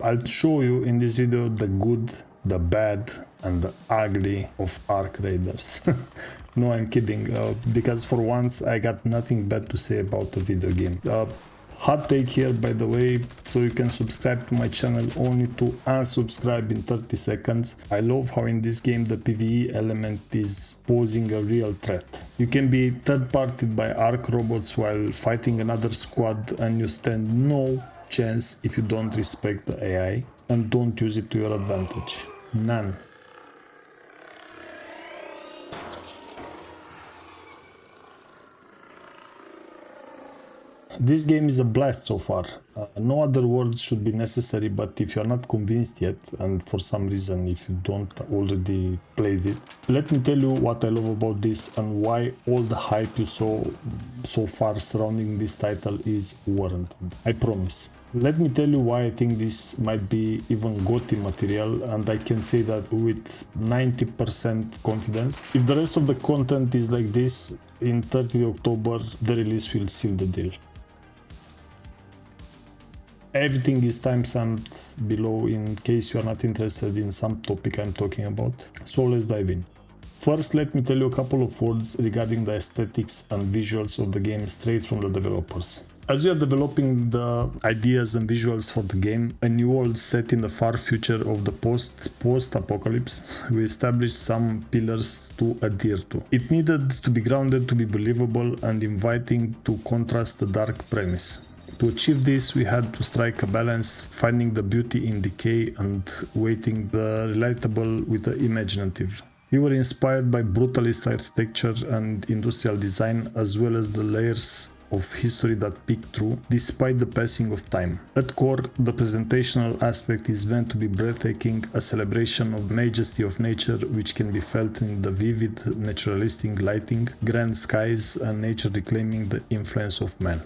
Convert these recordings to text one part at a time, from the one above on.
I'll show you in this video the good, the bad and the ugly of Ark Raiders. No, I'm kidding, because for once I got nothing bad to say about the video game. Hot take here, by the way, so you can subscribe to my channel only to unsubscribe in 30 seconds. I love how in this game the PvE element is posing a real threat. You can be third-partied by Ark robots while fighting another squad, and you stand no chance if you don't respect the AI and don't use it to your advantage. None. This game is a blast so far. No other words should be necessary, but if you're not convinced yet, and for some reason if you don't already played it, let me tell you what I love about this and why all the hype you saw so far surrounding this title is warranted. I promise. Let me tell you why I think this might be even GOTY material, and I can say that with 90% confidence. If the rest of the content is like this, in 30 October the release will seal the deal. Everything is time-stamped below in case you are not interested in some topic I'm talking about. So let's dive in. First, let me tell you a couple of words regarding the aesthetics and visuals of the game straight from the developers. As we are developing the ideas and visuals for the game, a new world set in the far future of the post-apocalypse, we established some pillars to adhere to. It needed to be grounded to be believable and inviting to contrast the dark premise. To achieve this, we had to strike a balance, finding the beauty in decay and weighting the relatable with the imaginative. We were inspired by brutalist architecture and industrial design, as well as the layers of history that peek through, despite the passing of time. At core, the presentational aspect is meant to be breathtaking, a celebration of the majesty of nature, which can be felt in the vivid, naturalistic lighting, grand skies, and nature reclaiming the influence of man.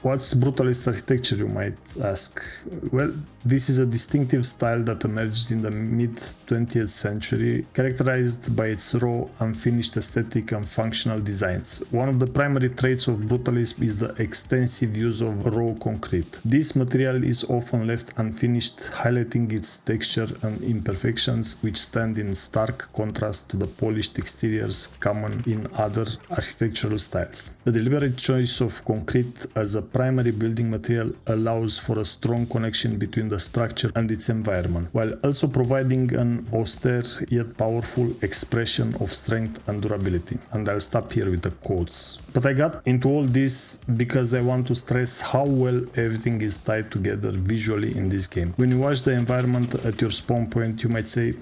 What's brutalist architecture, you might ask? Well, this is a distinctive style that emerged in the mid-20th century, characterized by its raw, unfinished aesthetic and functional designs. One of the primary traits of brutalism is the extensive use of raw concrete. This material is often left unfinished, highlighting its texture and imperfections, which stand in stark contrast to the polished exteriors common in other architectural styles. The deliberate choice of concrete as a primary building material allows for a strong connection between the structure and its environment, while also providing an austere yet powerful expression of strength and durability. And I'll stop here with the quotes. But I got into all this because I want to stress how well everything is tied together visually in this game. When you watch the environment at your spawn point, you might say,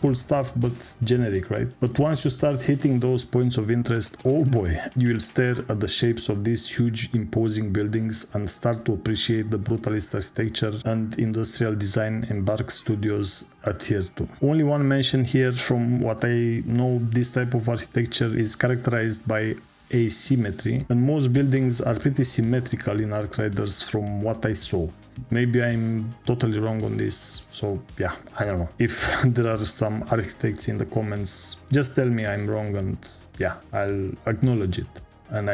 cool stuff, but generic, right? But once you start hitting those points of interest, oh boy, you will stare at the shapes of these huge imposing buildings and start to appreciate the brutalist architecture and industrial design Embark Studios adhere to. Only one mention here: from what I know, this type of architecture is characterized by asymmetry, and most buildings are pretty symmetrical in Ark Raiders from what I saw. Maybe I'm totally wrong on this, so yeah, I don't know. If there are some architects in the comments, just tell me I'm wrong, and yeah, I'll acknowledge it, and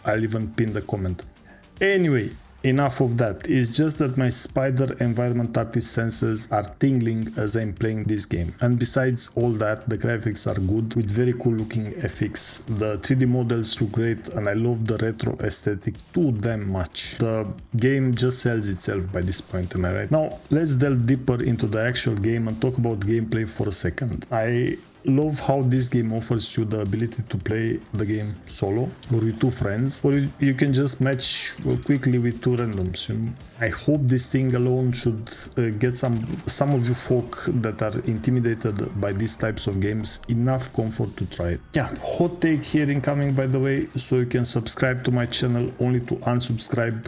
I'll even pin the comment. Anyway, enough of that. It's just that my spider environment artist senses are tingling as I'm playing this game. And besides all that, the graphics are good with very cool looking FX. The 3D models look great, and I love the retro aesthetic too damn much. The game just sells itself by this point, am I right? Now let's delve deeper into the actual game and talk about gameplay for a second. I love how this game offers you the ability to play the game solo or with two friends, or you can just match quickly with two randoms. I hope this thing alone should get some of you folk that are intimidated by these types of games enough comfort to try it. Yeah, hot take here incoming, by the way, so you can subscribe to my channel only to unsubscribe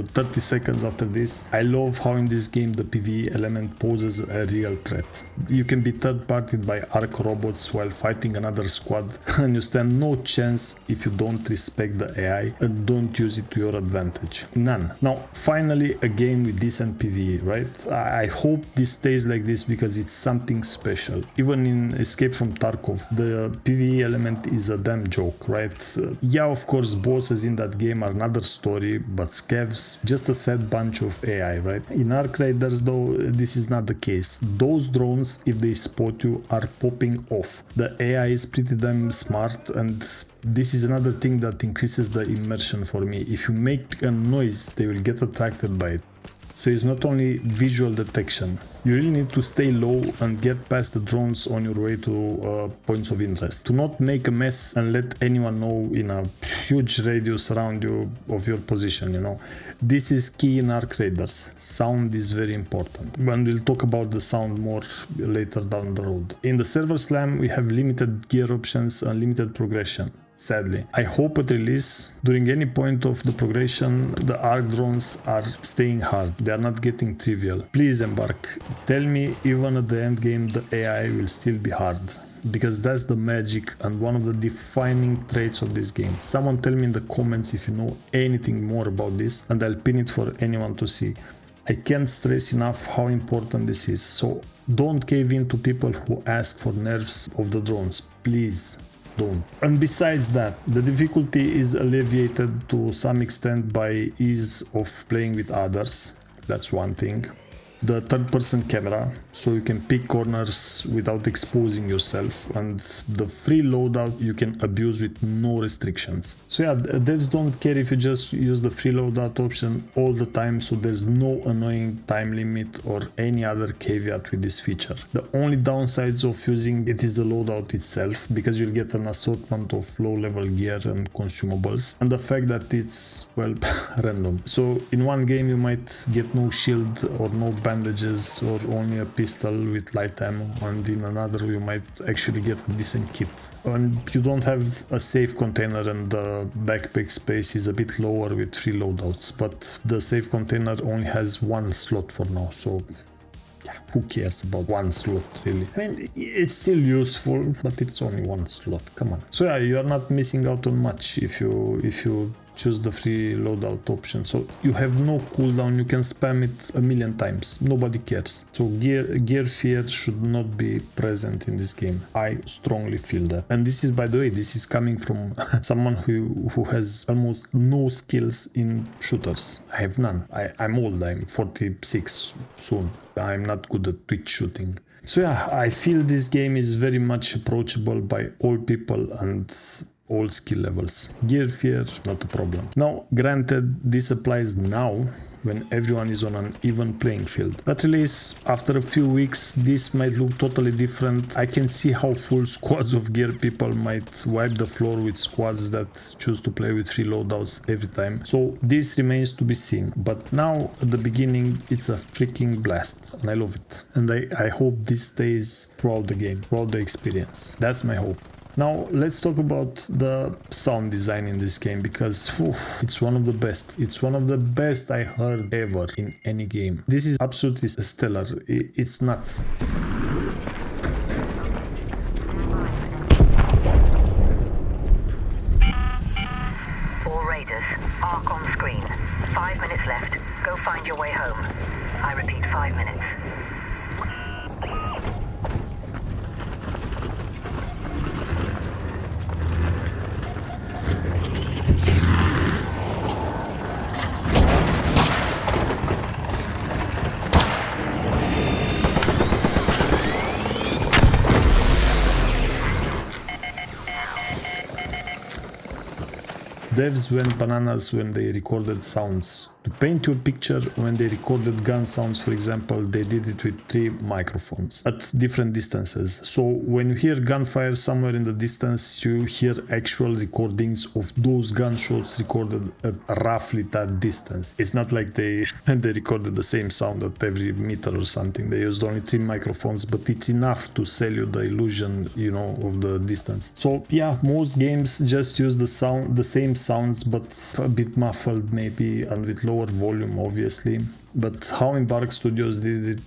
30 seconds after this. I love how in this game the PvE element poses a real threat. You can be third-partied by Ark robots robots while fighting another squad, and you stand no chance if you don't respect the AI and don't use it to your advantage. None. Now, finally, a game with decent PvE, right? I hope this stays like this because it's something special. Even in Escape from Tarkov, the PvE element is a damn joke, right? Yeah, of course, bosses in that game are another story, but scavs, just a sad bunch of AI, right? In Arc Raiders, though, this is not the case. Those drones, if they spot you, are popping off. The AI is pretty damn smart, and this is another thing that increases the immersion for me. If you make a noise, they will get attracted by it. So it's not only visual detection. You really need to stay low and get past the drones on your way to points of interest. Do not make a mess and let anyone know in a huge radius around you of your position, you know. This is key in Arc Raiders. Sound is very important. And we'll talk about the sound more later down the road. In the server slam, we have limited gear options and limited progression. Sadly, I hope at release, during any point of the progression, the ARC drones are staying hard. They are not getting trivial. Please embark. Tell me even at the end game the AI will still be hard. Because that's the magic and one of the defining traits of this game. Someone tell me in the comments if you know anything more about this, and I'll pin it for anyone to see. I can't stress enough how important this is. So don't cave in to people who ask for nerfs of the drones. Please. Don't. And besides that, the difficulty is alleviated to some extent by ease of playing with others. That's one thing. The third-person camera, so you can pick corners without exposing yourself, and the free loadout you can abuse with no restrictions. So yeah, devs don't care if you just use the free loadout option all the time, so there's no annoying time limit or any other caveat with this feature. The only downsides of using it is the loadout itself, because you'll get an assortment of low-level gear and consumables, and the fact that it's, well, random. So in one game you might get no shield or no bandages or only a pistol with light ammo, and in another you might actually get a decent kit. And you don't have a safe container, and the backpack space is a bit lower with free loadouts, but the safe container only has one slot for now, so yeah, who cares about one slot really? I mean, it's still useful, but it's only one slot, come on. So yeah, you are not missing out on much if you choose the free loadout option. So you have no cooldown, you can spam it a million times, nobody cares. So gear fear should not be present in this game. I strongly feel that. And this is, by the way, this is coming from someone who has almost no skills in shooters. I have none. I'm old, I'm 46 soon. I'm not good at Twitch shooting. So yeah, I feel this game is very much approachable by all people and all skill levels. Gear fear, not a problem. Now, granted, this applies now when everyone is on an even playing field. At release, after a few weeks, this might look totally different. I can see how full squads of gear people might wipe the floor with squads that choose to play with free loadouts every time. So this remains to be seen. But now, at the beginning, it's a freaking blast, and I love it. And I hope this stays throughout the game, throughout the experience. That's my hope. Now let's talk about the sound design in this game, because it's one of the best. It's one of the best I heard ever in any game. This is absolutely stellar. It's nuts. All Raiders, arc on screen. 5 minutes left. Go find your way home. I repeat, 5 minutes. Devs went bananas when they recorded sounds. To paint you a picture, when they recorded gun sounds, for example, they did it with 3 microphones at different distances. So when you hear gunfire somewhere in the distance, you hear actual recordings of those gunshots recorded at roughly that distance. It's not like they recorded the same sound at every meter or something. They used only 3 microphones, but it's enough to sell you the illusion, you know, of the distance. So yeah, most games just use the same sound sounds, but a bit muffled maybe, and with lower volume obviously. But how Embark Studios did it,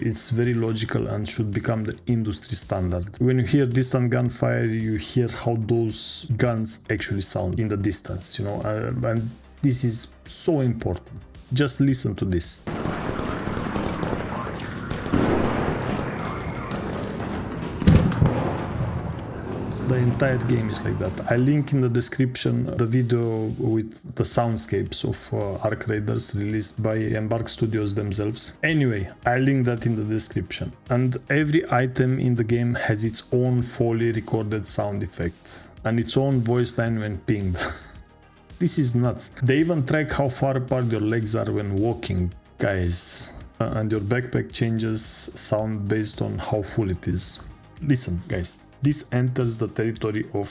it's very logical and should become the industry standard. When you hear distant gunfire, you hear how those guns actually sound in the distance, you know, and this is so important. Just listen to this. The entire game is like that. I link in the description the video with the soundscapes of Arc Raiders released by Embark Studios themselves. Anyway, I link that in the description. And every item in the game has its own fully recorded sound effect and its own voice line when pinged. This is nuts. They even track how far apart your legs are when walking, guys. And your backpack changes sound based on how full it is. Listen, guys. This enters the territory of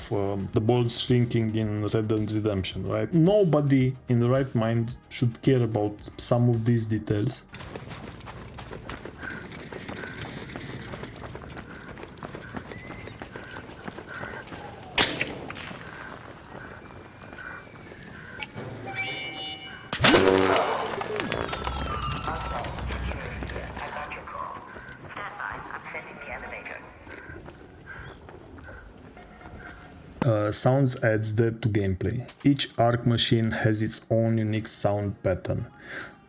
the balls shrinking in Red Dead Redemption, right? Nobody in the right mind should care about some of these details. Sounds adds depth to gameplay. Each Arc machine has its own unique sound pattern.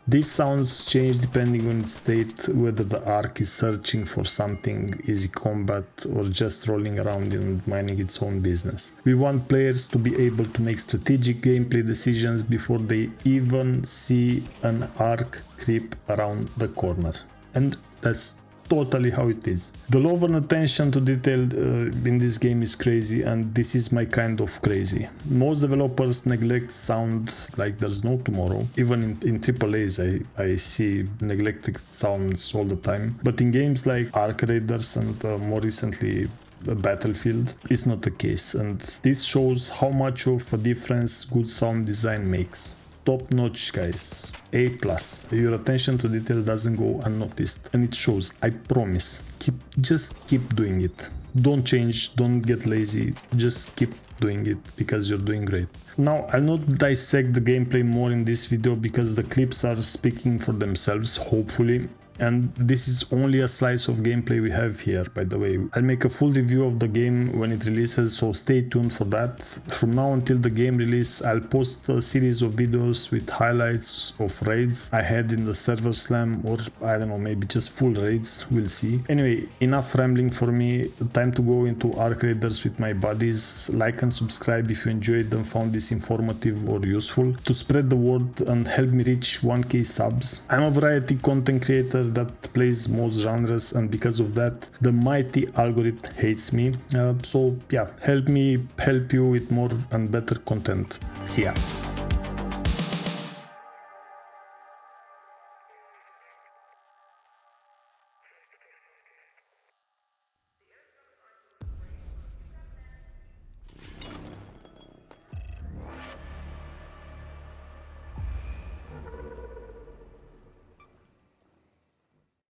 These sounds change depending on its state, whether the Arc is searching for something, easy combat, or just rolling around and minding its own business. We want players to be able to make strategic gameplay decisions before they even see an Arc creep around the corner. And that's totally how it is. The love and attention to detail in this game is crazy, and this is my kind of crazy. Most developers neglect sound like there's no tomorrow. Even in AAAs I see neglected sounds all the time. But in games like Arc Raiders and more recently Battlefield, it's not the case, and this shows how much of a difference good sound design makes. Top notch, guys. A+. Your attention to detail doesn't go unnoticed, and it shows. I promise. Just keep doing it. Don't change, don't get lazy, just keep doing it because you're doing great. Now, I'll not dissect the gameplay more in this video because the clips are speaking for themselves, hopefully. And this is only a slice of gameplay we have here, by the way. I'll make a full review of the game when it releases, so stay tuned for that. From now until the game release, I'll post a series of videos with highlights of raids I had in the server slam, or I don't know, maybe just full raids, we'll see. Anyway, enough rambling for me, time to go into Arc Raiders with my buddies. Like and subscribe if you enjoyed and found this informative or useful, to spread the word and help me reach 1k subs. I'm a variety content creator that plays most genres, and because of that the mighty algorithm hates me. So yeah, help me help you with more and better content. See ya.